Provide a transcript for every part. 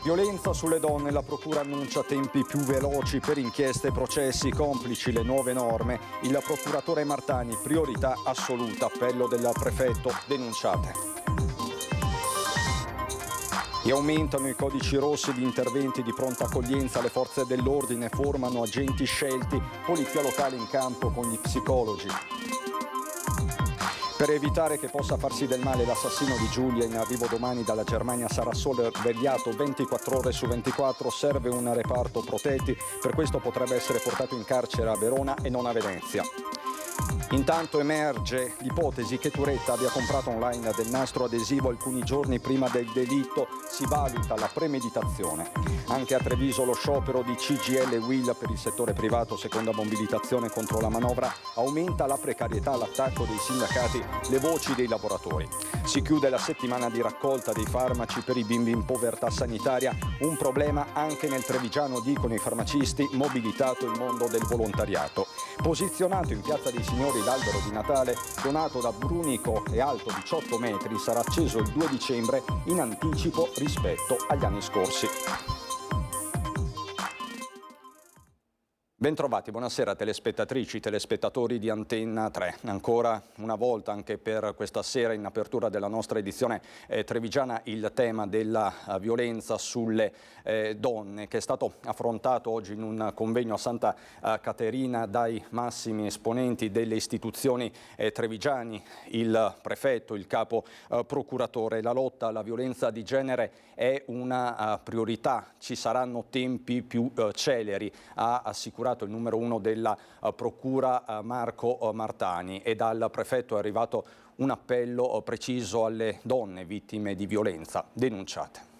Violenza sulle donne, la procura annuncia tempi più veloci per inchieste e processi, complici le nuove norme. Il procuratore Martani, priorità assoluta, appello del prefetto, denunciate. E aumentano i codici rossi di interventi di pronta accoglienza, le forze dell'ordine formano agenti scelti, polizia locale in campo con gli psicologi. Per evitare che possa farsi del male l'assassino di Giulia, in arrivo domani dalla Germania, sarà sorvegliato 24 ore su 24, serve un reparto protetti, per questo potrebbe essere portato in carcere a Verona e non a Venezia. Intanto emerge l'ipotesi che Turetta abbia comprato online del nastro adesivo alcuni giorni prima del delitto, si valuta la premeditazione. Anche a Treviso lo sciopero di CGIL e UIL per il settore privato, seconda mobilitazione contro la manovra, aumenta la precarietà, l'attacco dei sindacati, le voci dei lavoratori. Si chiude la settimana di raccolta dei farmaci per i bimbi in povertà sanitaria, un problema anche nel trevigiano, dicono i farmacisti, mobilitato il mondo del volontariato. Posizionato in Piazza dei Signori l'albero di Natale, donato da Brunico e alto 18 metri, sarà acceso il 2 dicembre in anticipo rispetto agli anni scorsi. Bentrovati, buonasera telespettatrici, telespettatori di Antenna 3. Ancora una volta, anche per questa sera, in apertura della nostra edizione trevigiana, il tema della violenza sulle donne, che è stato affrontato oggi in un convegno a Santa Caterina dai massimi esponenti delle istituzioni trevigiani, il prefetto, il capo procuratore. La lotta alla violenza di genere è una priorità, ci saranno tempi più celeri, ha assicurato il numero uno della procura Marco Martani, e dal prefetto è arrivato un appello preciso alle donne vittime di violenza. Denunciate.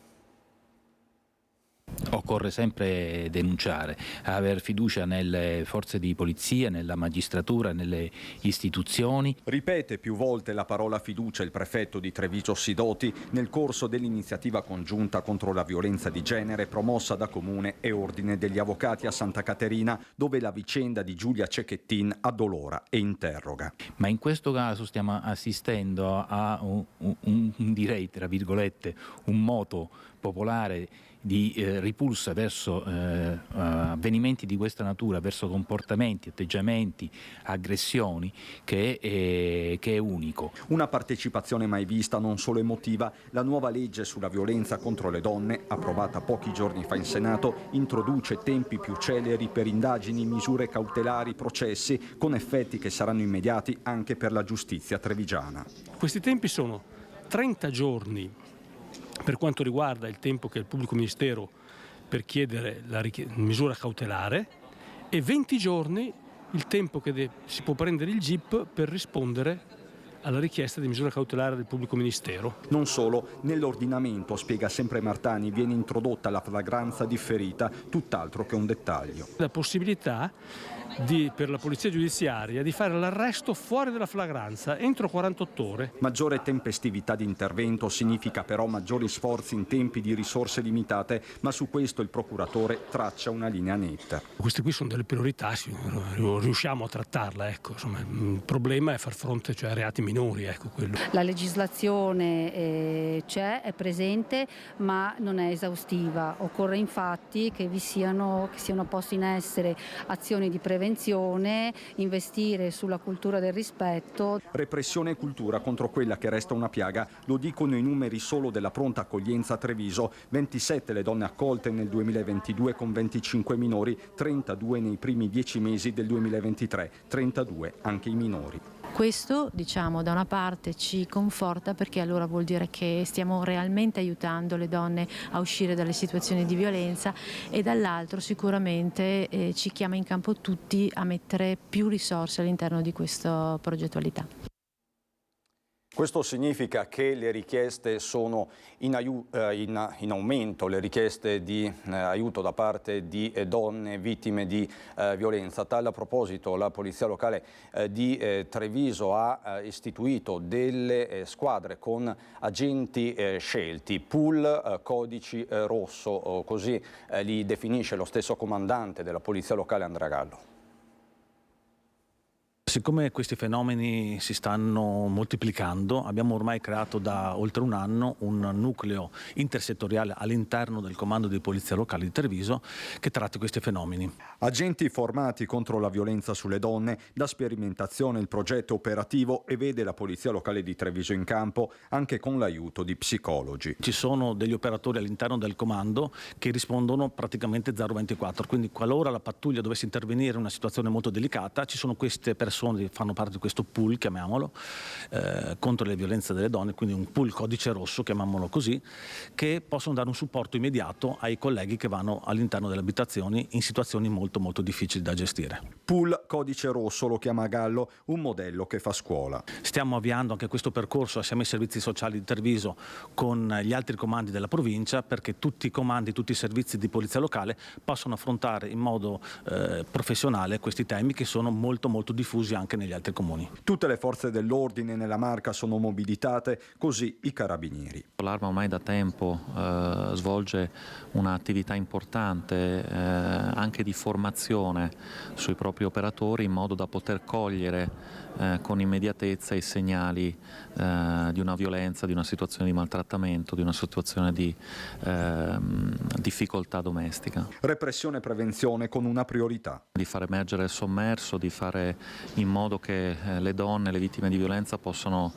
Occorre sempre denunciare, aver fiducia nelle forze di polizia, nella magistratura, nelle istituzioni. Ripete più volte la parola fiducia il prefetto di Treviso Sidoti nel corso dell'iniziativa congiunta contro la violenza di genere promossa da Comune e Ordine degli Avvocati a Santa Caterina, dove la vicenda di Giulia Cecchettin addolora e interroga. Ma in questo caso stiamo assistendo a direi, tra virgolette, un moto popolare di ripulsa verso avvenimenti di questa natura, verso comportamenti, atteggiamenti, aggressioni, che è unico. Una partecipazione mai vista, non solo emotiva. La nuova legge sulla violenza contro le donne, approvata pochi giorni fa in Senato, introduce tempi più celeri per indagini, misure cautelari, processi, con effetti che saranno immediati anche per la giustizia trevigiana. Questi tempi sono 30 giorni per quanto riguarda il tempo che il pubblico ministero per chiedere la misura cautelare, e 20 giorni il tempo che si può prendere il GIP per rispondere alla richiesta di misura cautelare del pubblico ministero. Non solo, nell'ordinamento, spiega sempre Martani, viene introdotta la flagranza differita, tutt'altro che un dettaglio. La possibilità per la polizia giudiziaria di fare l'arresto fuori dalla flagranza entro 48 ore. Maggiore tempestività di intervento significa però maggiori sforzi in tempi di risorse limitate, ma su questo il procuratore traccia una linea netta. Queste qui sono delle priorità, riusciamo a trattarla, ecco. Insomma, il problema è far fronte, cioè, a reati minori, ecco quello. La legislazione c'è, è presente, ma non è esaustiva. Occorre infatti che siano poste in essere azioni di prevenzione, investire sulla cultura del rispetto. Repressione e cultura contro quella che resta una piaga, lo dicono i numeri solo della pronta accoglienza a Treviso. 27 le donne accolte nel 2022 con 25 minori, 32 nei primi 10 mesi del 2023, 32 anche i minori. Questo, diciamo, da una parte ci conforta, perché allora vuol dire che stiamo realmente aiutando le donne a uscire dalle situazioni di violenza, e dall'altro sicuramente ci chiama in campo tutti a mettere più risorse all'interno di questa progettualità. Questo significa che le richieste sono in aumento, le richieste di aiuto da parte di donne vittime di violenza. A tal proposito la Polizia Locale di Treviso ha istituito delle squadre con agenti scelti, pool codici rosso, così li definisce lo stesso comandante della Polizia Locale Andrea Gallo. Siccome questi fenomeni si stanno moltiplicando, abbiamo ormai creato da oltre un anno un nucleo intersettoriale all'interno del comando di Polizia Locale di Treviso che tratti questi fenomeni. Agenti formati contro la violenza sulle donne, da sperimentazione il progetto operativo e vede la Polizia Locale di Treviso in campo anche con l'aiuto di psicologi. Ci sono degli operatori all'interno del comando che rispondono praticamente 024, quindi qualora la pattuglia dovesse intervenire in una situazione molto delicata, ci sono queste persone che fanno parte di questo pool, chiamiamolo, contro le violenze delle donne, quindi un pool codice rosso, chiamiamolo così, che possono dare un supporto immediato ai colleghi che vanno all'interno delle abitazioni in situazioni molto molto difficili da gestire. Pool codice rosso lo chiama Gallo, un modello che fa scuola. Stiamo avviando anche questo percorso assieme ai servizi sociali di Treviso con gli altri comandi della provincia, perché tutti i comandi, tutti i servizi di polizia locale possono affrontare in modo professionale questi temi che sono molto molto diffusi anche negli altri comuni. Tutte le forze dell'ordine nella Marca sono mobilitate, così i carabinieri. L'Arma ormai da tempo svolge un'attività importante anche di formazione sui propri operatori in modo da poter cogliere con immediatezza i segnali di una violenza, di una situazione di maltrattamento, di una situazione di difficoltà domestica. Repressione e prevenzione con una priorità. Di far emergere il sommerso, di fare in modo che le donne, le vittime di violenza possano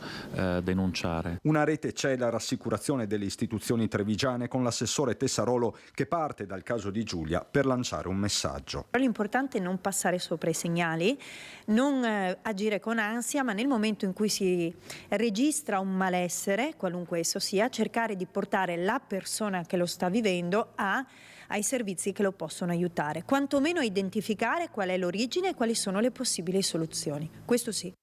denunciare. Una rete c'è, la rassicurazione delle istituzioni trevigiane con l'assessore Tessarolo che parte dal caso di Giulia per lanciare un messaggio. L'importante è non passare sopra i segnali, non agire con ansia, ma nel momento in cui si registra un malessere, qualunque esso sia, cercare di portare la persona che lo sta vivendo ai servizi che lo possono aiutare, quantomeno a identificare qual è l'origine e quali sono le possibili soluzioni. Questo sì.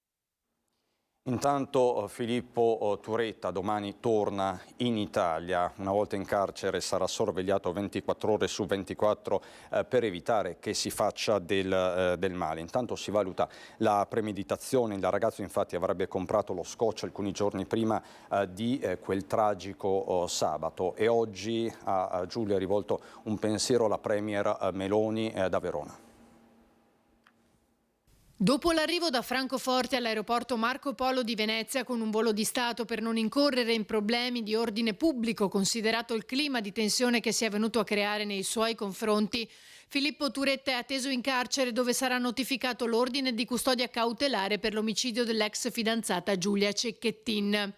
Intanto Filippo Turetta domani torna in Italia, una volta in carcere sarà sorvegliato 24 ore su 24 per evitare che si faccia del male. Intanto si valuta la premeditazione, il ragazzo infatti avrebbe comprato lo scotch alcuni giorni prima di quel tragico sabato e oggi a Giulia ha rivolto un pensiero alla Premier Meloni da Verona. Dopo l'arrivo da Francoforte all'aeroporto Marco Polo di Venezia con un volo di Stato per non incorrere in problemi di ordine pubblico, considerato il clima di tensione che si è venuto a creare nei suoi confronti, Filippo Turetta è atteso in carcere dove sarà notificato l'ordine di custodia cautelare per l'omicidio dell'ex fidanzata Giulia Cecchettin.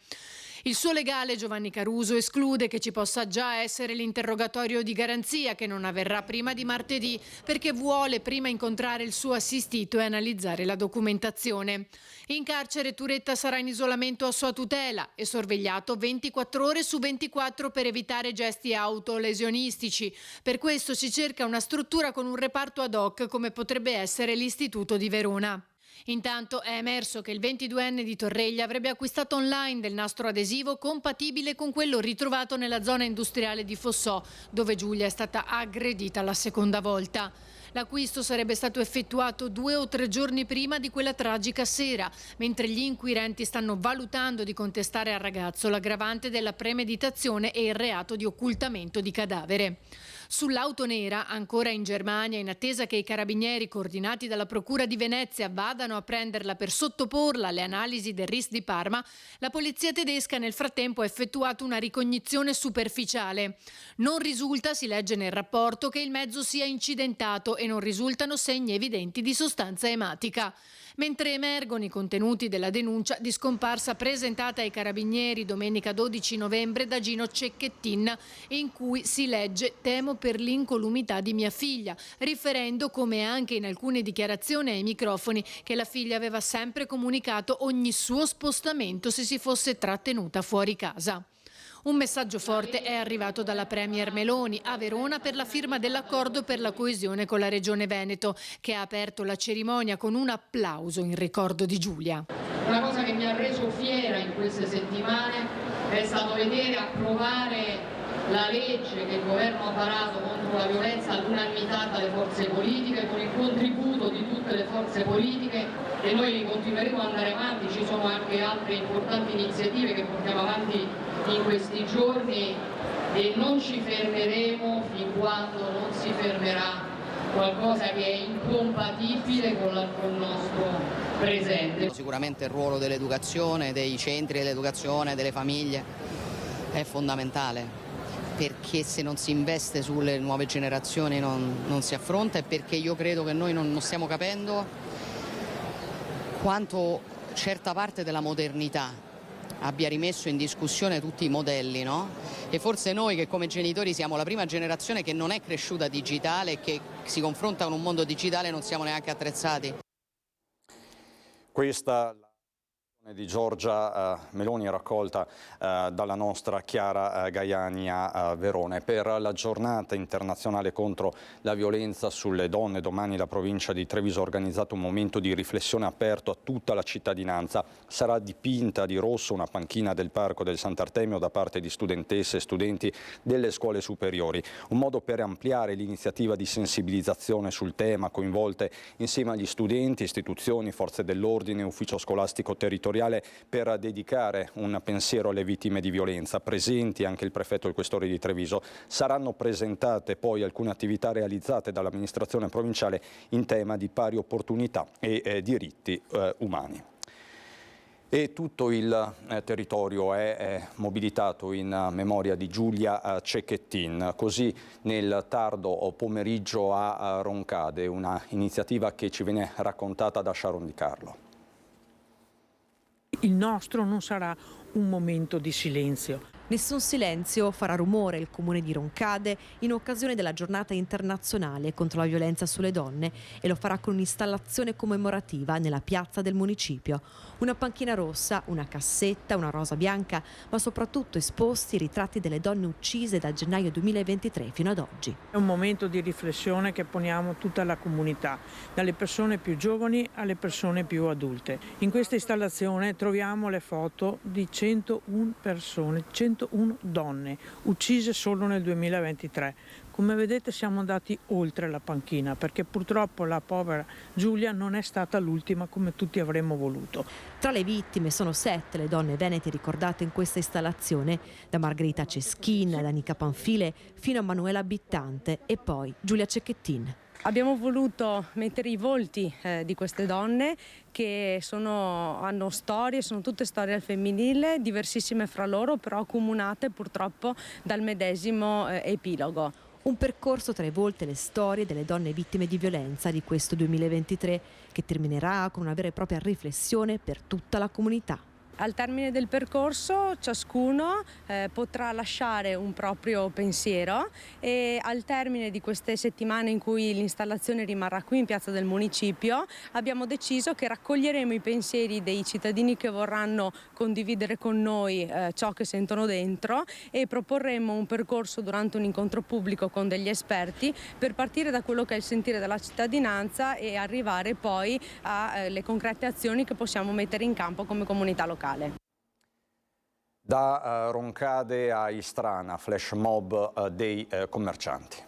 Il suo legale Giovanni Caruso esclude che ci possa già essere l'interrogatorio di garanzia che non avverrà prima di martedì perché vuole prima incontrare il suo assistito e analizzare la documentazione. In carcere Turetta sarà in isolamento a sua tutela e sorvegliato 24 ore su 24 per evitare gesti autolesionistici. Per questo si cerca una struttura con un reparto ad hoc come potrebbe essere l'Istituto di Verona. Intanto è emerso che il 22enne di Torreglia avrebbe acquistato online del nastro adesivo compatibile con quello ritrovato nella zona industriale di Fossò, dove Giulia è stata aggredita la seconda volta. L'acquisto sarebbe stato effettuato 2 o 3 giorni prima di quella tragica sera, mentre gli inquirenti stanno valutando di contestare al ragazzo l'aggravante della premeditazione e il reato di occultamento di cadavere. Sull'auto nera, ancora in Germania, in attesa che i carabinieri coordinati dalla Procura di Venezia vadano a prenderla per sottoporla alle analisi del RIS di Parma, la polizia tedesca nel frattempo ha effettuato una ricognizione superficiale. Non risulta, si legge nel rapporto, che il mezzo sia incidentato e non risultano segni evidenti di sostanza ematica. Mentre emergono i contenuti della denuncia di scomparsa presentata ai carabinieri domenica 12 novembre da Gino Cecchettin, in cui si legge «Temo per l'incolumità di mia figlia», riferendo, come anche in alcune dichiarazioni ai microfoni, che la figlia aveva sempre comunicato ogni suo spostamento se si fosse trattenuta fuori casa. Un messaggio forte è arrivato dalla Premier Meloni a Verona per la firma dell'accordo per la coesione con la Regione Veneto, che ha aperto la cerimonia con un applauso in ricordo di Giulia. Una cosa che mi ha reso fiera in queste settimane è stato vedere approvare la legge che il governo ha varato contro la violenza all'unanimità dalle forze politiche, con il contributo di tutte le forze politiche, e noi continueremo ad andare avanti. Ci sono anche altre importanti iniziative che portiamo avanti in questi giorni e non ci fermeremo fin quando non si fermerà qualcosa che è incompatibile con il nostro presente. Sicuramente il ruolo dell'educazione, dei centri dell'educazione, delle famiglie è fondamentale, perché se non si investe sulle nuove generazioni non si affronta, e perché io credo che noi non stiamo capendo quanto certa parte della modernità abbia rimesso in discussione tutti i modelli, no? E forse noi che come genitori siamo la prima generazione che non è cresciuta digitale e che si confronta con un mondo digitale non siamo neanche attrezzati. Questa di Giorgia Meloni raccolta dalla nostra Chiara Gaiani a Verona. Per la giornata internazionale contro la violenza sulle donne domani la provincia di Treviso ha organizzato un momento di riflessione aperto a tutta la cittadinanza. Sarà dipinta di rosso una panchina del Parco del Sant'Artemio da parte di studentesse e studenti delle scuole superiori, un modo per ampliare l'iniziativa di sensibilizzazione sul tema, coinvolte insieme agli studenti, istituzioni, forze dell'ordine, ufficio scolastico territoriale, per dedicare un pensiero alle vittime di violenza. Presenti anche il prefetto e il questore di Treviso. Saranno presentate poi alcune attività realizzate dall'amministrazione provinciale in tema di pari opportunità e diritti umani. E tutto il territorio è mobilitato in memoria di Giulia Cecchettin. Così nel tardo pomeriggio a Roncade, una iniziativa che ci viene raccontata da Sharon Di Carlo. Il nostro non sarà un momento di silenzio. Nessun silenzio farà rumore il comune di Roncade in occasione della giornata internazionale contro la violenza sulle donne, e lo farà con un'installazione commemorativa nella piazza del municipio. Una panchina rossa, una cassetta, una rosa bianca, ma soprattutto esposti i ritratti delle donne uccise da gennaio 2023 fino ad oggi. È un momento di riflessione che poniamo tutta la comunità, dalle persone più giovani alle persone più adulte. In questa installazione troviamo le foto di 101 persone, 101 donne uccise solo nel 2023. Come vedete siamo andati oltre la panchina, perché purtroppo la povera Giulia non è stata l'ultima come tutti avremmo voluto. Tra le vittime sono 7 le donne venete ricordate in questa installazione, da Margherita Ceschin, da Nica Panfile fino a Manuela Bittante e poi Giulia Cecchettin. Abbiamo voluto mettere i volti di queste donne che hanno storie, sono tutte storie al femminile, diversissime fra loro, però accomunate purtroppo dal medesimo epilogo. Un percorso tra i volti e le storie delle donne vittime di violenza di questo 2023 che terminerà con una vera e propria riflessione per tutta la comunità. Al termine del percorso ciascuno potrà lasciare un proprio pensiero, e al termine di queste settimane in cui l'installazione rimarrà qui in piazza del municipio abbiamo deciso che raccoglieremo i pensieri dei cittadini che vorranno condividere con noi ciò che sentono dentro, e proporremo un percorso durante un incontro pubblico con degli esperti per partire da quello che è il sentire della cittadinanza e arrivare poi alle concrete azioni che possiamo mettere in campo come comunità locale. Da Roncade a Istrana, flash mob dei commercianti.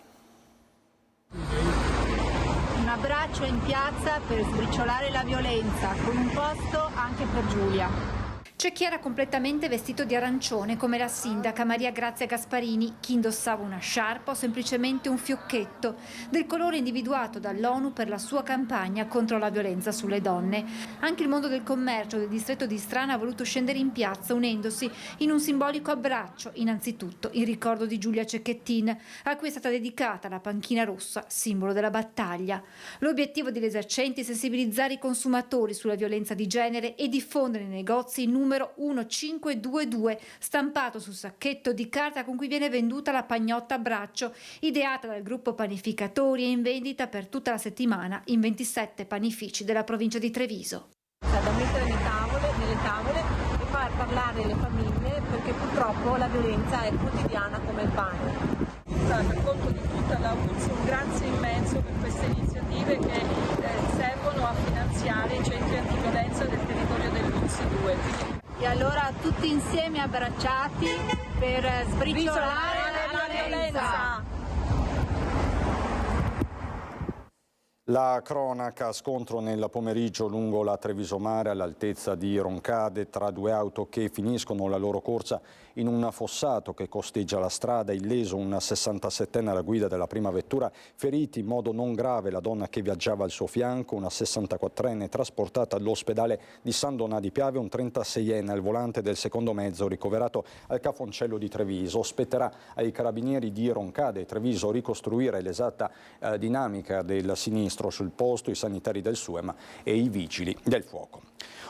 Un abbraccio in piazza per sbriciolare la violenza, con un posto anche per Giulia. C'è chi era completamente vestito di arancione, come la sindaca Maria Grazia Gasparini, chi indossava una sciarpa o semplicemente un fiocchetto, del colore individuato dall'ONU per la sua campagna contro la violenza sulle donne. Anche il mondo del commercio del distretto di Istrana ha voluto scendere in piazza, unendosi in un simbolico abbraccio, innanzitutto in ricordo di Giulia Cecchettin, a cui è stata dedicata la panchina rossa, simbolo della battaglia. L'obiettivo degli esercenti è sensibilizzare i consumatori sulla violenza di genere e diffondere nei negozi il numero 1522, stampato sul sacchetto di carta con cui viene venduta la pagnotta a braccio, ideata dal gruppo Panificatori e in vendita per tutta la settimana in 27 panifici della provincia di Treviso. Da mettere nelle tavole e far parlare le famiglie, perché purtroppo la violenza è quotidiana come il pane. Per conto di tutta la ULSS un grazie immenso per queste iniziative che servono a finanziare i centri antiviolenza del territorio dell'ULSS 2. insieme abbracciati per sbriciolare la violenza. La cronaca, scontro nel pomeriggio lungo la Treviso Mare all'altezza di Roncade tra due auto che finiscono la loro corsa in un fossato che costeggia la strada, illeso un 67enne alla guida della prima vettura, feriti in modo non grave la donna che viaggiava al suo fianco, una 64enne trasportata all'ospedale di San Donà di Piave, un 36enne al volante del secondo mezzo ricoverato al Cafoncello di Treviso. Spetterà ai carabinieri di Roncade e Treviso ricostruire l'esatta dinamica del sinistro. Sul posto i sanitari del SUEM e i vigili del fuoco.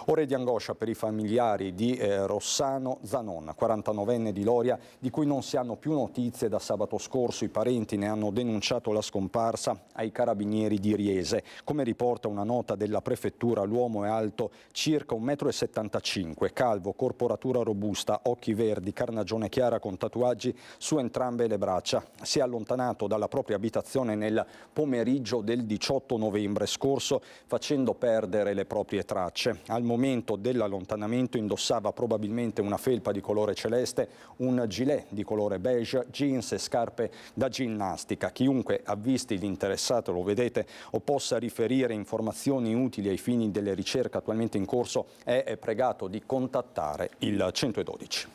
Ore di angoscia per i familiari di Rossano Zanon, 49enne di Loria, di cui non si hanno più notizie da sabato scorso. I parenti ne hanno denunciato la scomparsa ai carabinieri di Riese. Come riporta una nota della prefettura, l'uomo è alto circa 1,75 m, calvo, corporatura robusta, occhi verdi, carnagione chiara con tatuaggi su entrambe le braccia. Si è allontanato dalla propria abitazione nel pomeriggio del 18 novembre scorso, facendo perdere le proprie tracce. Al momento dell'allontanamento indossava probabilmente una felpa di colore celeste, un gilet di colore beige, jeans e scarpe da ginnastica. Chiunque avvisti l'interessato, lo vedete, o possa riferire informazioni utili ai fini delle ricerche attualmente in corso è pregato di contattare il 112.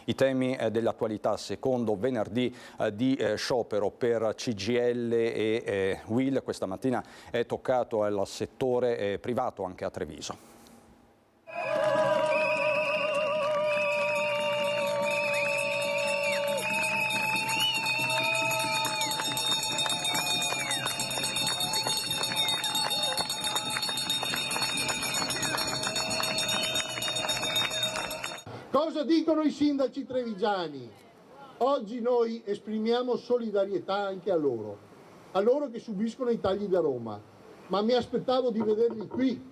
I temi dell'attualità, secondo venerdì di sciopero per CGIL e UIL, questa mattina è toccato al settore privato anche a Treviso. Cosa dicono i sindaci trevigiani? Oggi noi esprimiamo solidarietà anche a loro che subiscono i tagli da Roma, ma mi aspettavo di vederli qui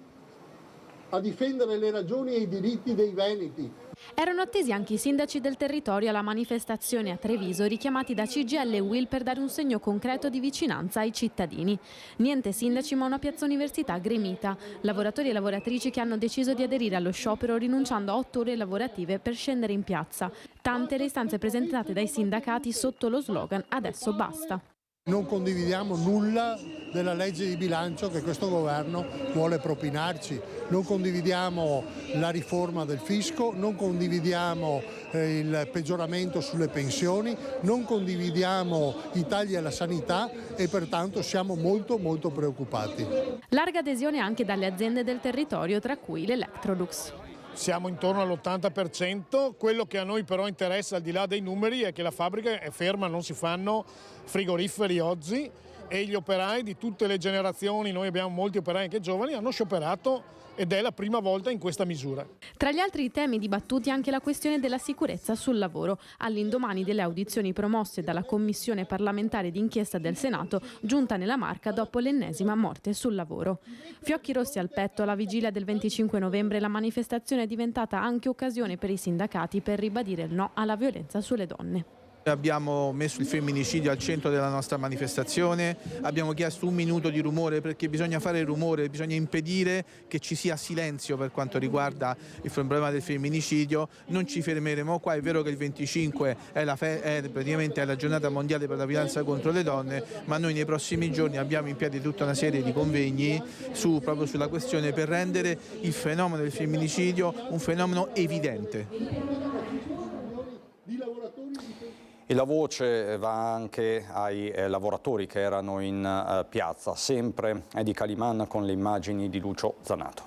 a difendere le ragioni e i diritti dei veneti. Erano attesi anche i sindaci del territorio alla manifestazione a Treviso, richiamati da CGIL e UIL per dare un segno concreto di vicinanza ai cittadini. Niente sindaci, ma una piazza università gremita. Lavoratori e lavoratrici che hanno deciso di aderire allo sciopero rinunciando a 8 ore lavorative per scendere in piazza. Tante le istanze presentate dai sindacati sotto lo slogan "Adesso basta". Non condividiamo nulla della legge di bilancio che questo governo vuole propinarci, non condividiamo la riforma del fisco, non condividiamo il peggioramento sulle pensioni, non condividiamo i tagli alla sanità e pertanto siamo molto preoccupati. Larga adesione anche dalle aziende del territorio, tra cui l'Electrolux. Siamo intorno all'80%, quello che a noi però interessa al di là dei numeri è che la fabbrica è ferma, non si fanno frigoriferi oggi e gli operai di tutte le generazioni, noi abbiamo molti operai anche giovani, hanno scioperato ed è la prima volta in questa misura. Tra gli altri temi dibattuti anche la questione della sicurezza sul lavoro, all'indomani delle audizioni promosse dalla Commissione parlamentare d'inchiesta del Senato, giunta nella Marca dopo l'ennesima morte sul lavoro. Fiocchi rossi al petto, alla vigilia del 25 novembre la manifestazione è diventata anche occasione per i sindacati per ribadire il no alla violenza sulle donne. Abbiamo messo il femminicidio al centro della nostra manifestazione, abbiamo chiesto 1 minuto di rumore perché bisogna fare rumore, bisogna impedire che ci sia silenzio per quanto riguarda il problema del femminicidio. Non ci fermeremo qua, è vero che il 25 è praticamente la giornata mondiale per la violenza contro le donne, ma noi nei prossimi giorni abbiamo in piedi tutta una serie di convegni proprio sulla questione per rendere il fenomeno del femminicidio un fenomeno evidente. E la voce va anche ai lavoratori che erano in piazza, sempre di Caliman con le immagini di Lucio Zanato.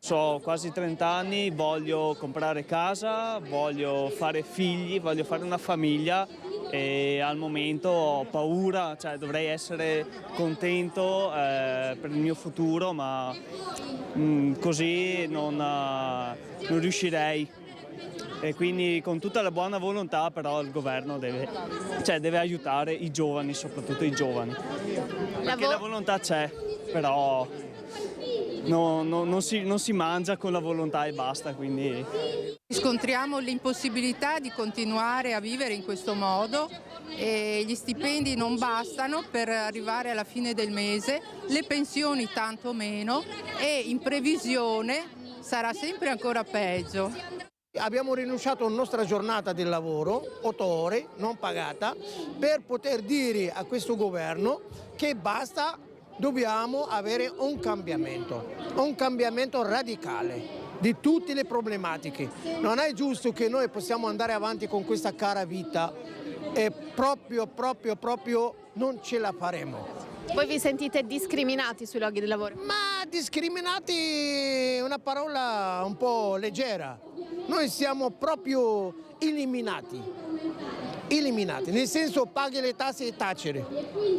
Ho quasi 30 anni, voglio comprare casa, voglio fare figli, voglio fare una famiglia e al momento ho paura, cioè dovrei essere contento per il mio futuro, ma così non riuscirei. E quindi con tutta la buona volontà però il governo deve aiutare i giovani, soprattutto i giovani. Perché la volontà c'è, però non si mangia con la volontà e basta. Quindi scontriamo l'impossibilità di continuare a vivere in questo modo e gli stipendi non bastano per arrivare alla fine del mese, le pensioni tanto meno e in previsione sarà sempre ancora peggio. Abbiamo rinunciato alla nostra giornata di lavoro, 8 ore, non pagata, per poter dire a questo governo che basta, dobbiamo avere un cambiamento radicale di tutte le problematiche. Non è giusto che noi possiamo andare avanti con questa cara vita e proprio non ce la faremo. Voi vi sentite discriminati sui luoghi di lavoro? Ma discriminati è una parola un po' leggera. Noi siamo proprio eliminati, nel senso paghi le tasse e tacere.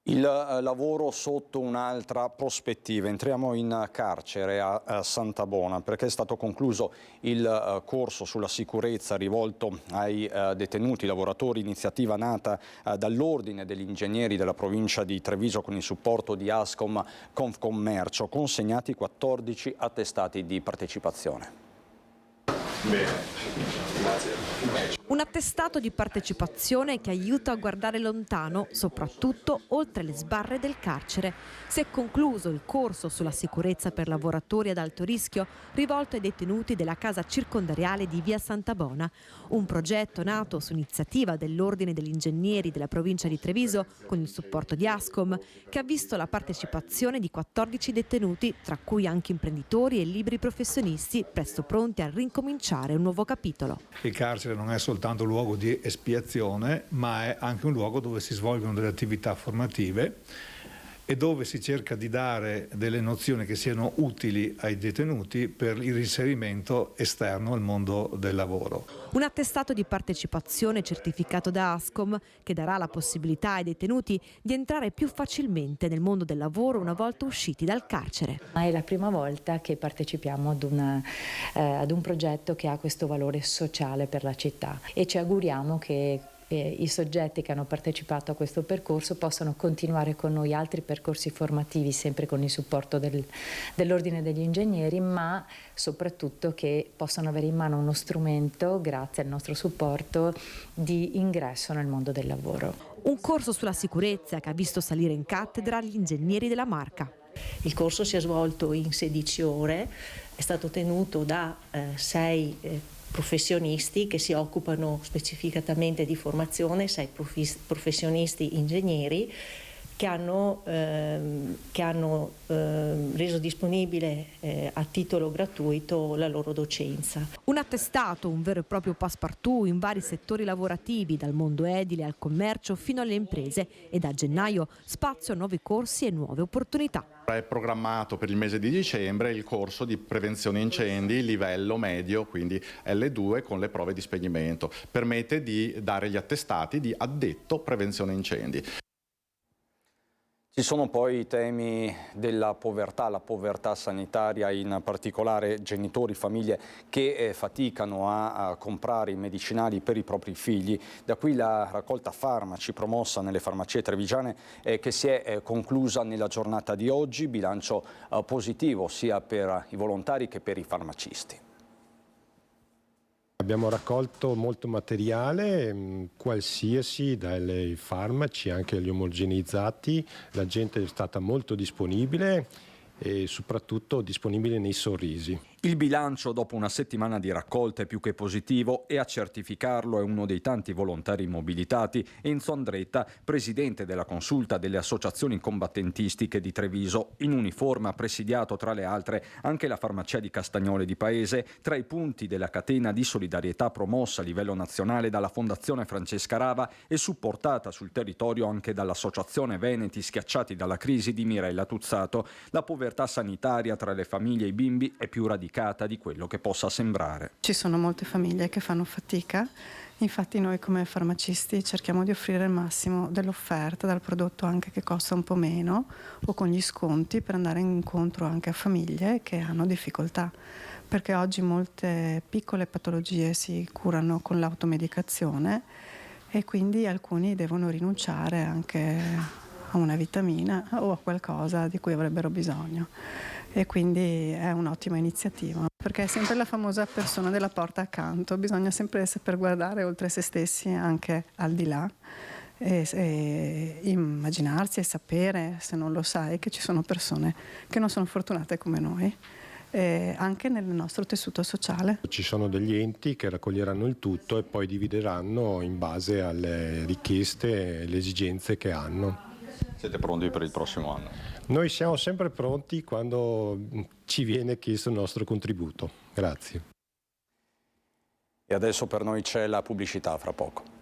Il lavoro sotto un'altra prospettiva. Entriamo in carcere a Santabona perché è stato concluso il corso sulla sicurezza rivolto ai detenuti lavoratori, iniziativa nata dall'Ordine degli Ingegneri della provincia di Treviso con il supporto di Ascom Confcommercio, consegnati 14 attestati di partecipazione. Bene, grazie. Un attestato di partecipazione che aiuta a guardare lontano, soprattutto oltre le sbarre del carcere. Si è concluso il corso sulla sicurezza per lavoratori ad alto rischio rivolto ai detenuti della casa circondariale di Via Santabona, un progetto nato su iniziativa dell'Ordine degli Ingegneri della provincia di Treviso con il supporto di Ascom, che ha visto la partecipazione di 14 detenuti, tra cui anche imprenditori e liberi professionisti, presto pronti a rincominciare un nuovo capitolo. Il carcere non è soltanto un luogo di espiazione, ma è anche un luogo dove si svolgono delle attività formative e dove si cerca di dare delle nozioni che siano utili ai detenuti per il reinserimento esterno al mondo del lavoro. Un attestato di partecipazione certificato da Ascom che darà la possibilità ai detenuti di entrare più facilmente nel mondo del lavoro una volta usciti dal carcere. È la prima volta che partecipiamo ad un progetto che ha questo valore sociale per la città e ci auguriamo che i soggetti che hanno partecipato a questo percorso possano continuare con noi altri percorsi formativi sempre con il supporto dell'Ordine degli Ingegneri, ma soprattutto che possano avere in mano uno strumento, grazie al nostro supporto, di ingresso nel mondo del lavoro. Un corso sulla sicurezza che ha visto salire in cattedra gli ingegneri della Marca. Il corso si è svolto in 16 ore, è stato tenuto da 6 professionisti che si occupano specificatamente di formazione, 6 professionisti ingegneri che hanno reso disponibile a titolo gratuito la loro docenza. Un attestato, un vero e proprio passepartout in vari settori lavorativi, dal mondo edile al commercio fino alle imprese, e da gennaio spazio a nuovi corsi e nuove opportunità. È programmato per il mese di dicembre il corso di prevenzione incendi livello medio, quindi L2, con le prove di spegnimento. Permette di dare gli attestati di addetto prevenzione incendi. Ci sono poi i temi della povertà, la povertà sanitaria, in particolare genitori, famiglie che faticano a comprare i medicinali per i propri figli. Da qui la raccolta farmaci promossa nelle farmacie trevigiane che si è conclusa nella giornata di oggi, bilancio positivo sia per i volontari che per i farmacisti. Abbiamo raccolto molto materiale, qualsiasi, dai farmaci anche agli omogenizzati. La gente è stata molto disponibile e soprattutto disponibile nei sorrisi. Il bilancio dopo una settimana di raccolta è più che positivo e a certificarlo è uno dei tanti volontari mobilitati, Enzo Andretta, presidente della consulta delle associazioni combattentistiche di Treviso. In uniforme ha presidiato tra le altre anche la farmacia di Castagnole di Paese, tra i punti della catena di solidarietà promossa a livello nazionale dalla Fondazione Francesca Rava e supportata sul territorio anche dall'Associazione Veneti Schiacciati dalla crisi di Mirella Tuzzato. La povertà sanitaria tra le famiglie e i bimbi è più radicata di quello che possa sembrare. Ci sono molte famiglie che fanno fatica, infatti noi come farmacisti cerchiamo di offrire il massimo dell'offerta, dal prodotto anche che costa un po' meno o con gli sconti, per andare incontro anche a famiglie che hanno difficoltà, perché oggi molte piccole patologie si curano con l'automedicazione e quindi alcuni devono rinunciare anche a una vitamina o a qualcosa di cui avrebbero bisogno. E quindi è un'ottima iniziativa, perché è sempre la famosa persona della porta accanto, bisogna sempre saper guardare oltre se stessi, anche al di là, e immaginarsi e sapere, se non lo sai, che ci sono persone che non sono fortunate come noi anche nel nostro tessuto sociale. Ci sono degli enti che raccoglieranno il tutto e poi divideranno in base alle richieste e le esigenze che hanno. Siete pronti per il prossimo anno? Noi siamo sempre pronti quando ci viene chiesto il nostro contributo. Grazie. E adesso per noi c'è la pubblicità, fra poco.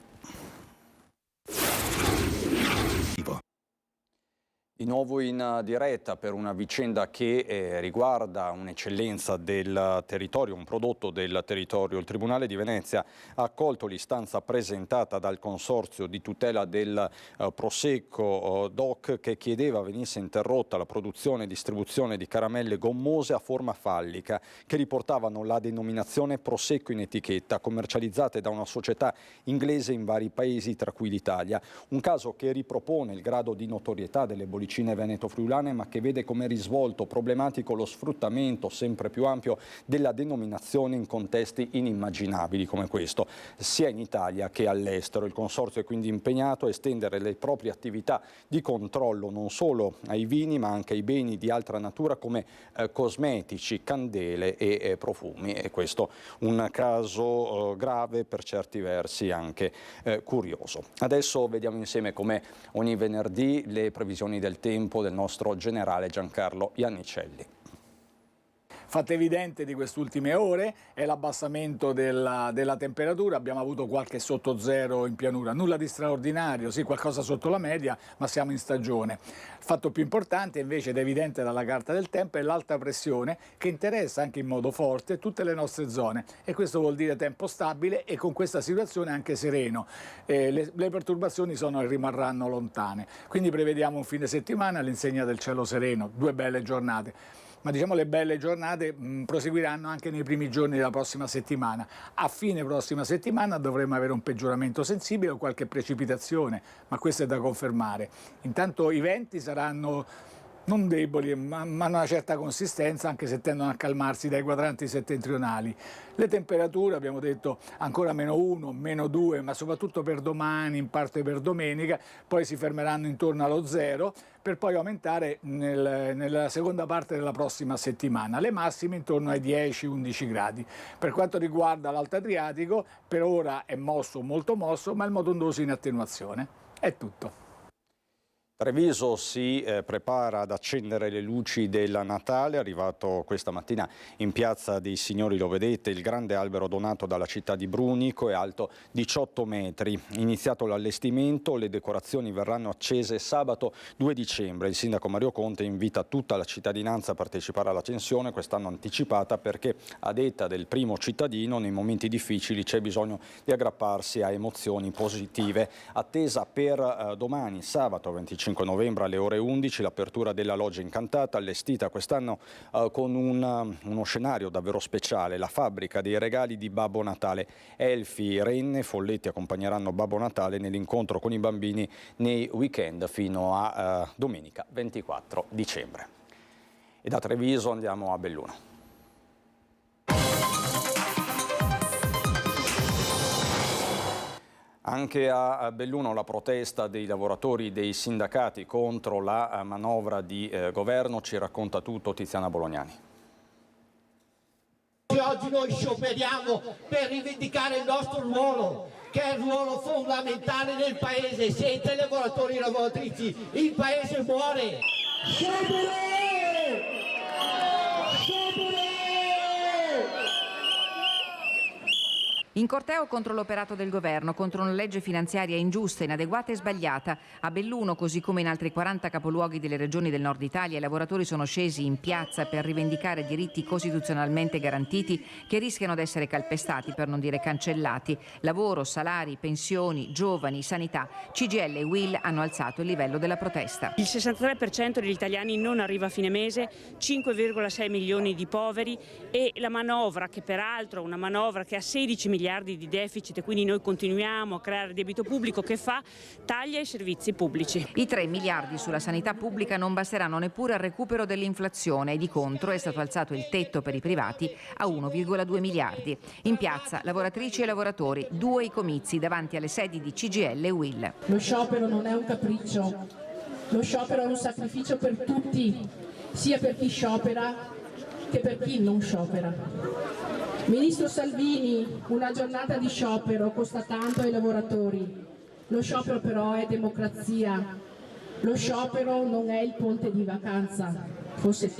Di nuovo in diretta per una vicenda che riguarda un'eccellenza del territorio, un prodotto del territorio. Il Tribunale di Venezia ha accolto l'istanza presentata dal Consorzio di tutela del Prosecco DOC che chiedeva venisse interrotta la produzione e distribuzione di caramelle gommose a forma fallica che riportavano la denominazione Prosecco in etichetta, commercializzate da una società inglese in vari paesi, tra cui l'Italia. Un caso che ripropone il grado di notorietà delle bollicine veneto-friulane, ma che vede come risvolto problematico lo sfruttamento sempre più ampio della denominazione in contesti inimmaginabili come questo, sia in Italia che all'estero. Il Consorzio è quindi impegnato a estendere le proprie attività di controllo non solo ai vini, ma anche ai beni di altra natura come cosmetici, candele e profumi. E questo un caso grave, per certi versi anche curioso. Adesso vediamo insieme, come ogni venerdì, le previsioni del tempo del nostro generale Giancarlo Iannicelli. Fatto evidente di queste ultime ore è l'abbassamento della temperatura, abbiamo avuto qualche sotto zero in pianura, nulla di straordinario, sì, qualcosa sotto la media, ma siamo in stagione. Il fatto più importante invece ed evidente dalla carta del tempo è l'alta pressione che interessa anche in modo forte tutte le nostre zone e questo vuol dire tempo stabile e con questa situazione anche sereno. Le perturbazioni sono e rimarranno lontane, quindi prevediamo un fine settimana all'insegna del cielo sereno, 2 belle giornate. Ma diciamo le belle giornate proseguiranno anche nei primi giorni della prossima settimana. A fine prossima settimana dovremo avere un peggioramento sensibile o qualche precipitazione, ma questo è da confermare. Intanto i venti saranno non deboli, ma hanno una certa consistenza, anche se tendono a calmarsi dai quadranti settentrionali. Le temperature, abbiamo detto, ancora -1, -2, ma soprattutto per domani, in parte per domenica, poi si fermeranno intorno allo 0, per poi aumentare nella seconda parte della prossima settimana. Le massime intorno ai 10-11 gradi. Per quanto riguarda l'Alto Adriatico, per ora è mosso, molto mosso, ma il moto ondoso in attenuazione. È tutto. Treviso si prepara ad accendere le luci del Natale. È arrivato questa mattina in Piazza dei Signori, lo vedete, il grande albero donato dalla città di Brunico, è alto 18 metri. Iniziato l'allestimento, le decorazioni verranno accese sabato 2 dicembre. Il sindaco Mario Conte invita tutta la cittadinanza a partecipare all'accensione, quest'anno anticipata, perché a detta del primo cittadino nei momenti difficili c'è bisogno di aggrapparsi a emozioni positive. Attesa per domani, sabato 25 novembre alle ore 11, l'apertura della Loggia Incantata, allestita quest'anno con uno scenario davvero speciale, la fabbrica dei regali di Babbo Natale. Elfi, renne, folletti accompagneranno Babbo Natale nell'incontro con i bambini nei weekend fino a domenica 24 dicembre. E da Treviso andiamo a Belluno. Anche a Belluno la protesta dei lavoratori dei sindacati contro la manovra di governo, ci racconta tutto Tiziana Bolognani. Oggi noi scioperiamo per rivendicare il nostro ruolo, che è il ruolo fondamentale nel Paese. Siete lavoratori e lavoratrici, il Paese muore. Sciopero! In corteo contro l'operato del governo, contro una legge finanziaria ingiusta, inadeguata e sbagliata. A Belluno, così come in altri 40 capoluoghi delle regioni del nord Italia, i lavoratori sono scesi in piazza per rivendicare diritti costituzionalmente garantiti che rischiano di essere calpestati, per non dire cancellati. Lavoro, salari, pensioni, giovani, sanità. CGIL e UIL hanno alzato il livello della protesta. Il 63% degli italiani non arriva a fine mese, 5,6 milioni di poveri e la manovra, che peraltro è una manovra che ha 16 miliardi di deficit e quindi noi continuiamo a creare debito pubblico, che fa taglia ai servizi pubblici. I 3 miliardi sulla sanità pubblica non basteranno neppure al recupero dell'inflazione e di contro è stato alzato il tetto per i privati a 1,2 miliardi. In piazza lavoratrici e lavoratori, 2 i comizi davanti alle sedi di CGIL e UIL. Lo sciopero non è un capriccio, lo sciopero è un sacrificio per tutti, sia per chi sciopera che per chi non sciopera. Ministro Salvini, una giornata di sciopero costa tanto ai lavoratori. Lo sciopero però è democrazia. Lo sciopero non è il ponte di vacanza. Forse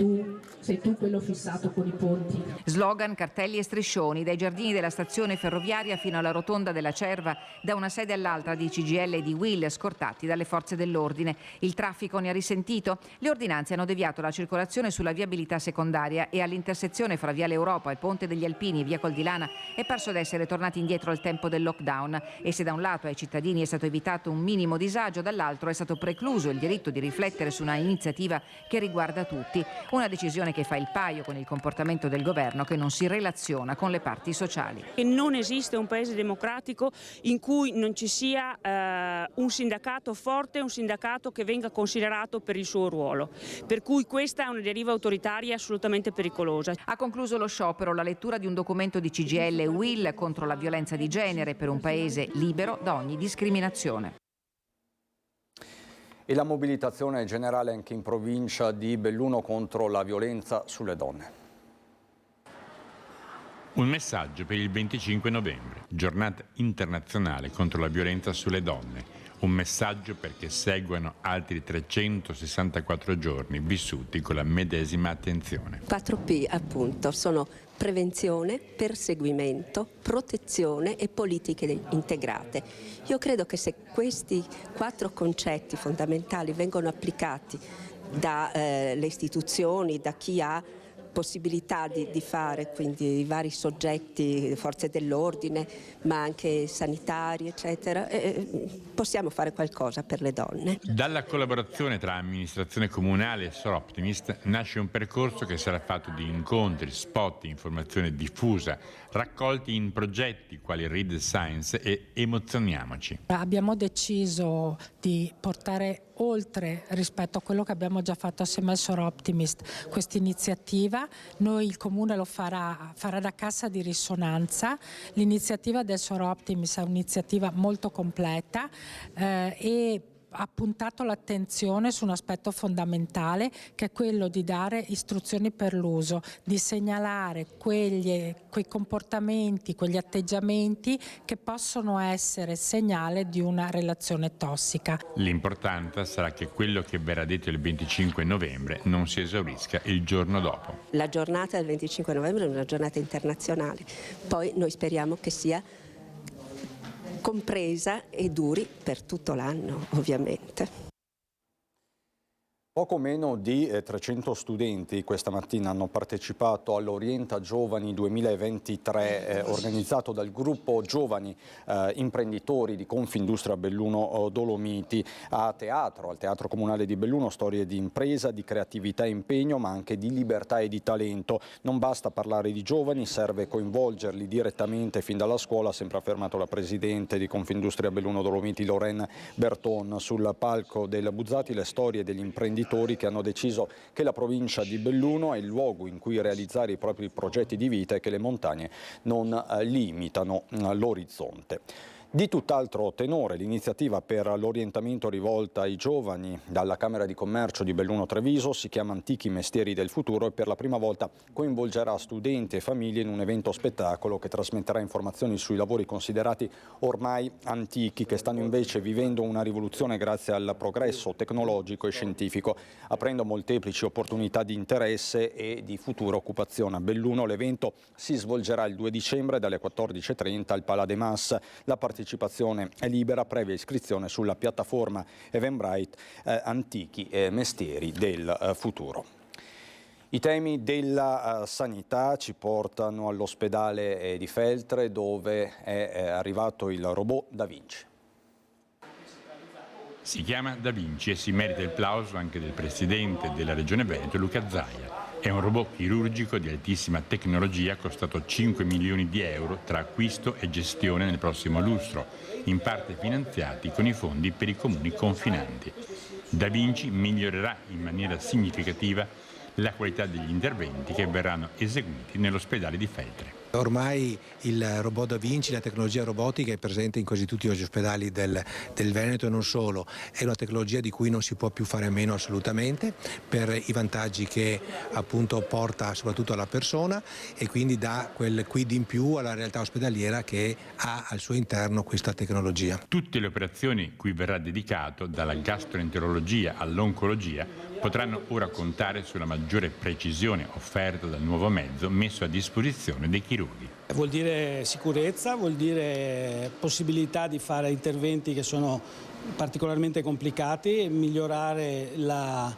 sei tu quello fissato con i ponti. Slogan, cartelli e striscioni, dai giardini della stazione ferroviaria fino alla rotonda della Cerva, da una sede all'altra di CGIL e di UIL, scortati dalle forze dell'ordine. Il traffico ne ha risentito? Le ordinanze hanno deviato la circolazione sulla viabilità secondaria e all'intersezione fra Viale Europa, il Ponte degli Alpini e Via Coldilana è parso d'essere tornati indietro al tempo del lockdown. E se da un lato ai cittadini è stato evitato un minimo disagio, dall'altro è stato precluso il diritto di riflettere su una iniziativa che riguarda tutti. Una decisione che fa il paio con il comportamento del governo, che non si relaziona con le parti sociali. E non esiste un paese democratico in cui non ci sia un sindacato forte, un sindacato che venga considerato per il suo ruolo. Per cui questa è una deriva autoritaria assolutamente pericolosa. Ha concluso lo sciopero la lettura di un documento di CGIL e UIL contro la violenza di genere per un paese libero da ogni discriminazione. E la mobilitazione generale anche in provincia di Belluno contro la violenza sulle donne. Un messaggio per il 25 novembre, giornata internazionale contro la violenza sulle donne. Un messaggio perché seguano altri 364 giorni vissuti con la medesima attenzione. 4P appunto sono prevenzione, perseguimento, protezione e politiche integrate. Io credo che se questi 4 concetti fondamentali vengono applicati dalle istituzioni, da chi ha possibilità di fare, quindi i vari soggetti, forze dell'ordine, ma anche sanitari, eccetera, possiamo fare qualcosa per le donne. Dalla collaborazione tra amministrazione comunale e Soroptimist nasce un percorso che sarà fatto di incontri, spot, informazione diffusa, raccolti in progetti quali Read Science e Emozioniamoci. Abbiamo deciso di portare oltre rispetto a quello che abbiamo già fatto assieme al Soroptimist questa iniziativa. Noi il Comune lo farà da cassa di risonanza. L'iniziativa del Soroptimist è un'iniziativa molto completa e ha puntato l'attenzione su un aspetto fondamentale, che è quello di dare istruzioni per l'uso, di segnalare quei comportamenti, quegli atteggiamenti che possono essere segnale di una relazione tossica. L'importante sarà che quello che verrà detto il 25 novembre non si esaurisca il giorno dopo. La giornata del 25 novembre è una giornata internazionale, poi noi speriamo che sia compresa e duri per tutto l'anno, ovviamente. Poco meno di 300 studenti questa mattina hanno partecipato all'Orienta Giovani 2023 organizzato dal gruppo Giovani Imprenditori di Confindustria Belluno Dolomiti al Teatro Comunale di Belluno, storie di impresa, di creatività e impegno, ma anche di libertà e di talento. Non basta parlare di giovani, serve coinvolgerli direttamente fin dalla scuola, ha sempre affermato la Presidente di Confindustria Belluno Dolomiti Lorraine Berton. Sul palco del Buzzati le storie degli imprenditori che hanno deciso che la provincia di Belluno è il luogo in cui realizzare i propri progetti di vita e che le montagne non limitano l'orizzonte. Di tutt'altro tenore l'iniziativa per l'orientamento rivolta ai giovani dalla Camera di Commercio di Belluno Treviso si chiama Antichi Mestieri del Futuro e per la prima volta coinvolgerà studenti e famiglie in un evento spettacolo che trasmetterà informazioni sui lavori considerati ormai antichi, che stanno invece vivendo una rivoluzione grazie al progresso tecnologico e scientifico, aprendo molteplici opportunità di interesse e di futura occupazione. A Belluno l'evento si svolgerà il 2 dicembre dalle 14:30 al Palais des Mas. La partecipazione è libera previa iscrizione sulla piattaforma Eventbrite Antichi Mestieri del Futuro. I temi della sanità ci portano all'ospedale di Feltre, dove è arrivato il robot Da Vinci. Si chiama Da Vinci e si merita il plauso anche del Presidente della Regione Veneto, Luca Zaia. È un robot chirurgico di altissima tecnologia costato 5 milioni di euro tra acquisto e gestione nel prossimo lustro, in parte finanziati con i fondi per i comuni confinanti. Da Vinci migliorerà in maniera significativa la qualità degli interventi che verranno eseguiti nell'ospedale di Feltre. Ormai il robot Da Vinci, la tecnologia robotica è presente in quasi tutti gli ospedali del Veneto e non solo. È una tecnologia di cui non si può più fare a meno assolutamente, per i vantaggi che appunto porta soprattutto alla persona, e quindi dà quel quid in più alla realtà ospedaliera che ha al suo interno questa tecnologia. Tutte le operazioni cui verrà dedicato, dalla gastroenterologia all'oncologia, potranno ora contare sulla maggiore precisione offerta dal nuovo mezzo messo a disposizione dei chirurghi. Vuol dire sicurezza, vuol dire possibilità di fare interventi che sono particolarmente complicati, migliorare la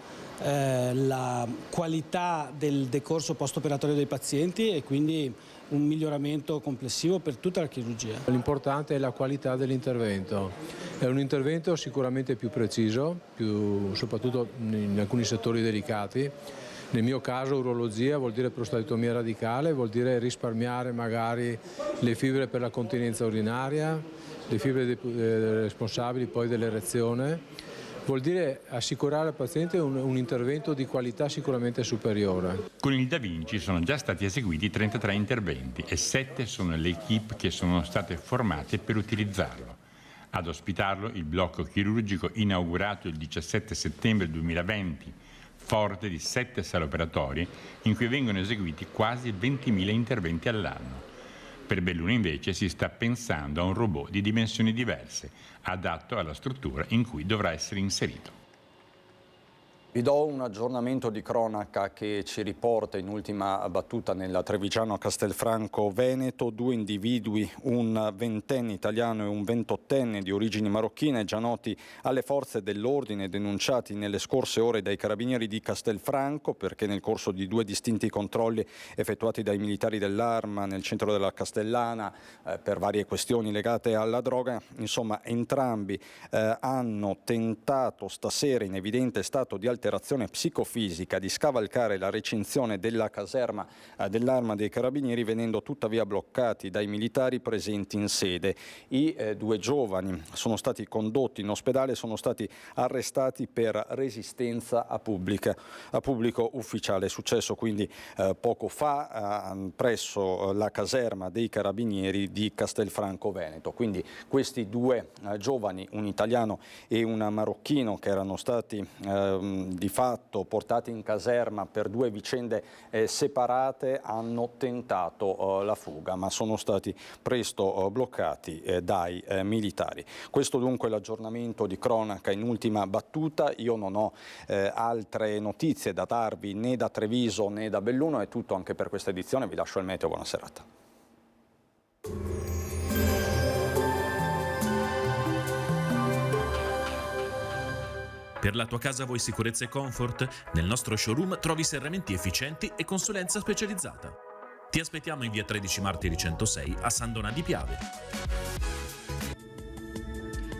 qualità del decorso post-operatorio dei pazienti e quindi un miglioramento complessivo per tutta la chirurgia. L'importante è la qualità dell'intervento. È un intervento sicuramente più preciso, soprattutto in alcuni settori delicati. Nel mio caso urologia vuol dire prostatitomia radicale, vuol dire risparmiare magari le fibre per la continenza urinaria, le fibre responsabili poi dell'erezione. Vuol dire assicurare al paziente un intervento di qualità sicuramente superiore. Con il Da Vinci sono già stati eseguiti 33 interventi e 7 sono le equip che sono state formate per utilizzarlo. Ad ospitarlo il blocco chirurgico inaugurato il 17 settembre 2020, forte di 7 sale operatorie in cui vengono eseguiti quasi 20.000 interventi all'anno. Per Belluno invece si sta pensando a un robot di dimensioni diverse, adatto alla struttura in cui dovrà essere inserito. Vi do un aggiornamento di cronaca che ci riporta in ultima battuta nella Trevigiano a Castelfranco Veneto. 2 individui, un ventenne italiano e un 28enne di origini marocchine, già noti alle forze dell'ordine, denunciati nelle scorse ore dai carabinieri di Castelfranco perché nel corso di 2 distinti controlli effettuati dai militari dell'Arma nel centro della Castellana per varie questioni legate alla droga, insomma entrambi hanno tentato stasera in evidente stato di alterazione psicofisica di scavalcare la recinzione della caserma dell'Arma dei Carabinieri, venendo tuttavia bloccati dai militari presenti in sede. I 2 giovani sono stati condotti in ospedale e sono stati arrestati per resistenza a pubblico ufficiale. È successo quindi poco fa presso la caserma dei Carabinieri di Castelfranco Veneto. Quindi questi 2 giovani, un italiano e un marocchino, che erano stati di fatto portati in caserma per 2 vicende separate, hanno tentato la fuga, ma sono stati presto bloccati dai militari. Questo dunque è l'aggiornamento di cronaca in ultima battuta. Io non ho altre notizie da darvi né da Treviso né da Belluno. È tutto anche per questa edizione. Vi lascio il meteo. Buona serata. Per la tua casa vuoi sicurezza e comfort? Nel nostro showroom trovi serramenti efficienti e consulenza specializzata. Ti aspettiamo in via 13 Martiri 106 a San Donà di Piave.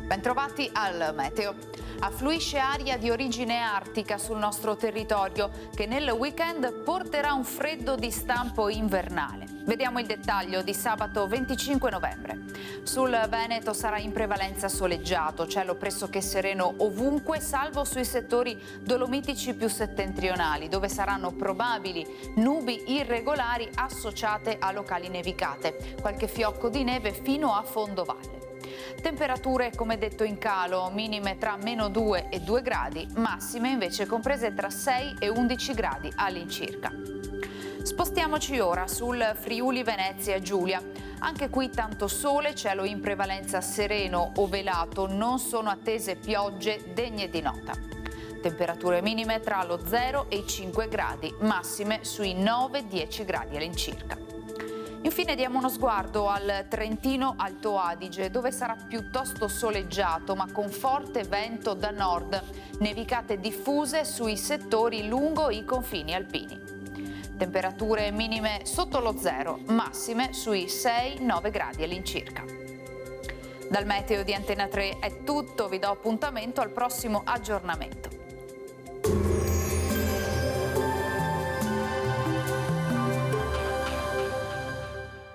Bentrovati al meteo. Affluisce aria di origine artica sul nostro territorio che nel weekend porterà un freddo di stampo invernale. Vediamo il dettaglio di sabato 25 novembre. Sul Veneto sarà in prevalenza soleggiato, cielo pressoché sereno ovunque, salvo sui settori dolomitici più settentrionali, dove saranno probabili nubi irregolari associate a locali nevicate, qualche fiocco di neve fino a fondovalle. Temperature, come detto, in calo, minime tra -2 e 2 gradi, massime invece comprese tra 6 e 11 gradi all'incirca. Spostiamoci ora sul Friuli Venezia Giulia. Anche qui tanto sole, cielo in prevalenza sereno o velato, non sono attese piogge degne di nota. Temperature minime tra lo 0 e i 5 gradi, massime sui 9-10 gradi all'incirca. Infine diamo uno sguardo al Trentino Alto Adige, dove sarà piuttosto soleggiato ma con forte vento da nord, nevicate diffuse sui settori lungo i confini alpini. Temperature minime sotto lo 0, massime sui 6-9 gradi all'incirca. Dal meteo di Antena 3 è tutto, vi do appuntamento al prossimo aggiornamento.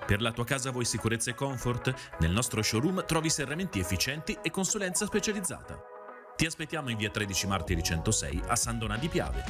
Per la tua casa vuoi sicurezza e comfort? Nel nostro showroom trovi serramenti efficienti e consulenza specializzata. Ti aspettiamo in via 13 Martiri 106 a San Donà di Piave.